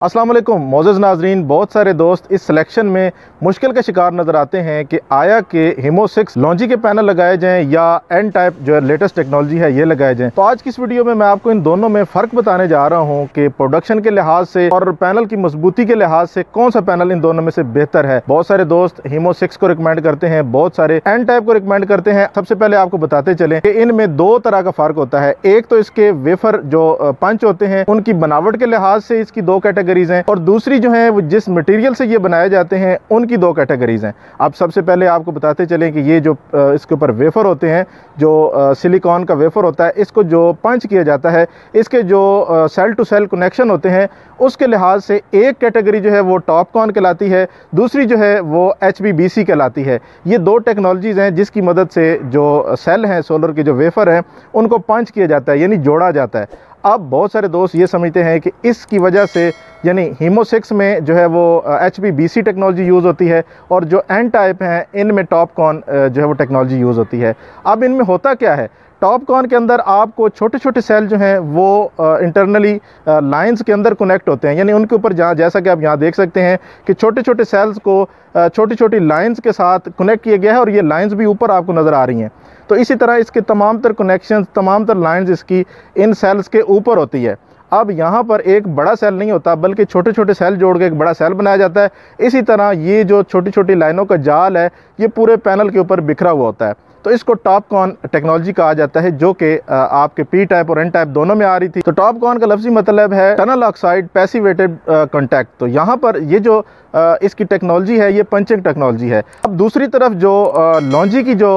अस्सलाम वालेकुम मोअज़्ज़ज़ नाज़रीन। बहुत सारे दोस्त इस सिलेक्शन में मुश्किल का शिकार नज़र आते हैं कि आया कि हीमो 6 लॉन्ची के पैनल लगाए जाएं या एन टाइप जो लेटेस्ट टेक्नोलॉजी है ये लगाए जाएं। तो आज की इस वीडियो में मैं आपको इन दोनों में फ़र्क बताने जा रहा हूं कि प्रोडक्शन के लिहाज से और पैनल की मजबूती के लिहाज से कौन सा पैनल इन दोनों में से बेहतर है। बहुत सारे दोस्त हीमो 6 को रिकमेंड करते हैं, बहुत सारे एन टाइप को रिकमेंड करते हैं। सबसे पहले आपको बताते चलें कि इनमें दो तरह का फ़र्क होता है। एक तो इसके वेफर जो पंच होते हैं उनकी बनावट के लिहाज से इसकी दो कैटेगरीज हैं, और दूसरी जो है वो जिस मटेरियल से ये बनाए जाते हैं उनकी दो कैटेगरीज हैं। अब सबसे पहले आपको बताते चलें कि ये जो इसके ऊपर वेफर होते हैं, जो सिलिकॉन का वेफर होता है, इसको जो पंच किया जाता है, इसके जो सेल टू सेल कनेक्शन होते हैं उसके लिहाज से एक कैटेगरी जो है वो टॉपकॉन कहलाती है, दूसरी जो है वो HBBC कहलाती है। ये दो टेक्नोलॉजीज़ हैं जिसकी मदद से जो सेल हैं, सोलर के जो वेफर हैं, उनको पंच किया जाता है, यानी जोड़ा जाता है। अब बहुत सारे दोस्त ये समझते हैं कि इसकी वजह से यानी हीमो 6 में जो है वो HBBC टेक्नोलॉजी यूज़ होती है और जो एन टाइप हैं इनमें टॉपकॉन जो है वो टेक्नोलॉजी यूज़ होती है। अब इनमें होता क्या है, टॉपकॉन के अंदर आपको छोटे छोटे सेल जो हैं वो इंटरनली लाइंस के अंदर कनेक्ट होते हैं, यानी उनके ऊपर जैसा कि आप यहाँ देख सकते हैं कि छोटे छोटे सेल्स को छोटी छोटी लाइंस के साथ कनेक्ट किया गया है और ये लाइंस भी ऊपर आपको नज़र आ रही हैं। तो इसी तरह इसके तमाम तर कनेक्शंस, तमाम तर लाइंस इसकी इन सेल्स के ऊपर होती है। अब यहाँ पर एक बड़ा सेल नहीं होता बल्कि छोटे छोटे सेल जोड़ के एक बड़ा सेल बनाया जाता है। इसी तरह ये जो छोटी छोटी लाइनों का जाल है ये पूरे पैनल के ऊपर बिखरा हुआ होता है। तो इसको टॉपकॉन टेक्नोलॉजी कहा जाता है, जो कि आपके पी टाइप और एन टाइप दोनों में आ रही थी। तो टॉपकॉन का लफ्ज़ी मतलब है टनल ऑक्साइड पैसिवेटेड कॉन्टैक्ट। तो यहाँ पर ये जो इसकी टेक्नोलॉजी है ये पंचिंग टेक्नोलॉजी है। अब दूसरी तरफ जो लॉन्जी की जो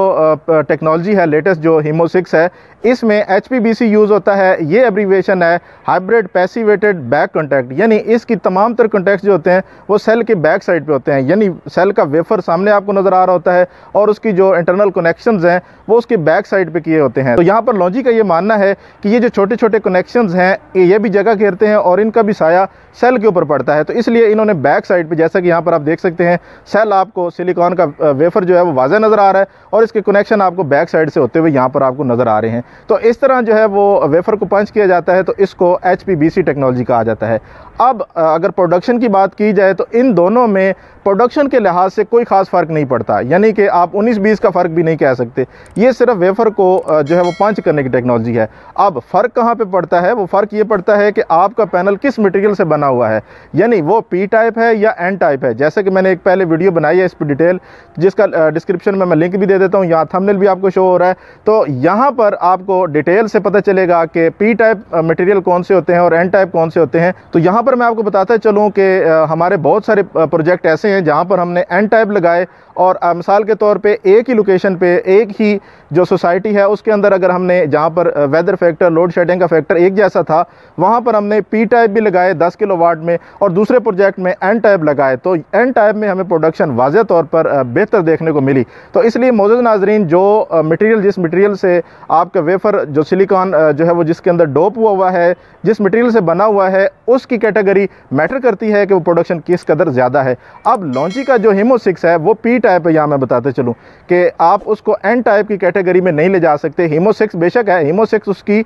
टेक्नोलॉजी है लेटेस्ट जो हीमो 6 है, इसमें HBBC यूज़ होता है। ये एब्रीविएशन है हाइब्रिड पैसिवेटेड बैक कॉन्टैक्ट, यानी इसकी तमाम तर कॉन्टैक्ट्स जो होते हैं वो सेल के बैक साइड पे होते हैं, यानी सेल का वेफर सामने आपको नज़र आ रहा होता है और उसकी जो इंटरनल कनेक्शंस हैं वो उसके बैक साइड पे किए होते हैं। तो यहाँ पर लॉन्जी का ये मानना है कि ये जो छोटे छोटे कनेक्शंस हैं ये भी जगह घेरते हैं और इनका भी साया सेल के ऊपर पड़ता है। तो इसलिए इन्होंने बैक साइड पे, जैसा कि यहाँ पर आप देख सकते हैं, सेल आपको सिलिकॉन का वेफर जो है वो वाज़ेह नज़र आ रहा है और इसके कनेक्शन आपको बैक साइड से होते हुए यहाँ पर आपको नज़र आ रहे हैं। तो इस तरह जो है वो वेफर को पंच किया जाता है, तो इसको HBBC टेक्नोलॉजी कहा जाता है। अब अगर प्रोडक्शन की बात की जाए तो इन दोनों में प्रोडक्शन के लिहाज से कोई ख़ास फ़र्क नहीं पड़ता, यानी कि आप 19-20 का फ़र्क भी नहीं कह सकते। ये सिर्फ वेफर को जो है वो पंच करने की टेक्नोलॉजी है। अब फ़र्क कहाँ पे पड़ता है, वो फ़र्क ये पड़ता है कि आपका पैनल किस मटेरियल से बना हुआ है, यानी वो पी टाइप है या एन टाइप है। जैसे कि मैंने एक पहले वीडियो बनाई है इस पर डिटेल, जिसका डिस्क्रिप्शन में मैं लिंक भी दे देता हूँ, यहाँ थंबनेल भी आपको शो हो रहा है। तो यहाँ पर आपको डिटेल से पता चलेगा कि पी टाइप मटेरियल कौन से होते हैं और एन टाइप कौन से होते हैं। तो यहाँ पर मैं आपको बताता चलूँ कि हमारे बहुत सारे प्रोजेक्ट ऐसे हैं जहाँ पर हमने एन टाइप लगाए और मिसाल के तौर पे एक ही लोकेशन पे, एक ही जो सोसाइटी है उसके अंदर अगर हमने, जहाँ पर वेदर फैक्टर, लोड शेडिंग का फैक्टर एक जैसा था, वहाँ पर हमने पी टाइप भी लगाए 10 किलोवाट में और दूसरे प्रोजेक्ट में एन टाइप लगाए। तो एन टाइप में हमें प्रोडक्शन वाज़ेह तौर पर बेहतर देखने को मिली। तो इसलिए मोअज़्ज़ज़ नाज़रीन, जो मटेरियल, जिस मटेरियल से आपका वेफर जो सिलिकॉन जो है वो जिसके अंदर डोप हुआ है, जिस मटेरियल से बना हुआ है, उसकी कैटेगरी मैटर करती है कि वो प्रोडक्शन किस कदर ज़्यादा है। अब लॉन्ची का जो हीमो 6 है वो पी टाइप है, यहाँ मैं बताते चलूँ कि आप उसको एन टाइप की कैटेगरी में नहीं ले जा सकते। हीमो 6 बेशक है, हीमो 6 उसकी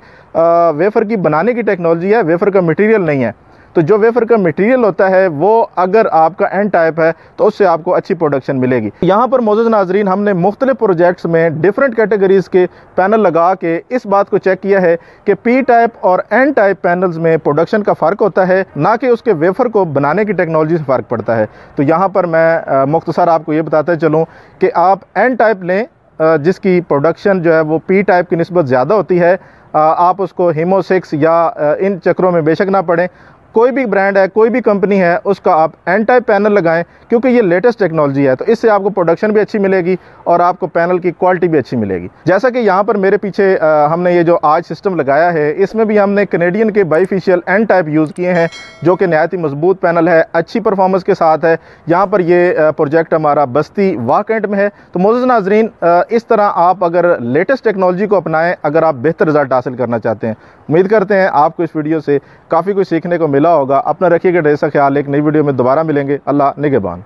वेफर की बनाने की टेक्नोलॉजी है, वेफर का मटेरियल नहीं है। तो जो वेफर का मटेरियल होता है वो अगर आपका एन टाइप है तो उससे आपको अच्छी प्रोडक्शन मिलेगी। यहाँ पर मोअज़्ज़ज़ नाज़रीन, हमने मुख्तलिफ प्रोजेक्ट्स में डिफरेंट कैटेगरीज़ के पैनल लगा के इस बात को चेक किया है कि पी टाइप और एन टाइप पैनल्स में प्रोडक्शन का फ़र्क होता है, ना कि उसके वेफर को बनाने की टेक्नोलॉजी से फ़र्क पड़ता है। तो यहाँ पर मैं मुख्तसर आपको ये बताते चलूँ कि आप एन टाइप लें जिसकी प्रोडक्शन जो है वो पी टाइप की निस्बत ज़्यादा होती है। आप उसको हीमो 6 या इन चक्रों में बेशक ना पड़ें। कोई भी ब्रांड है, कोई भी कंपनी है, उसका आप एन टाइप पैनल लगाएं क्योंकि ये लेटेस्ट टेक्नोलॉजी है। तो इससे आपको प्रोडक्शन भी अच्छी मिलेगी और आपको पैनल की क्वालिटी भी अच्छी मिलेगी। जैसा कि यहाँ पर मेरे पीछे हमने ये जो आज सिस्टम लगाया है, इसमें भी हमने कैनेडियन के बाईफेशियल एन टाइप यूज़ किए हैं, जो कि नहायत ही मजबूत पैनल है, अच्छी परफॉर्मेंस के साथ है। यहाँ पर ये प्रोजेक्ट हमारा बस्ती वाकंट में है। तो मोअज़्ज़ज़ नाज़रीन, इस तरह आप अगर लेटेस्ट टेक्नोलॉजी को अपनाएं, अगर आप बेहतर रिजल्ट हासिल करना चाहते हैं। उम्मीद करते हैं आपको इस वीडियो से काफ़ी कुछ सीखने को मिला होगा। अपना रखिएगा ढेर सा ख्याल। एक नई वीडियो में दोबारा मिलेंगे। अल्लाह निगहबान।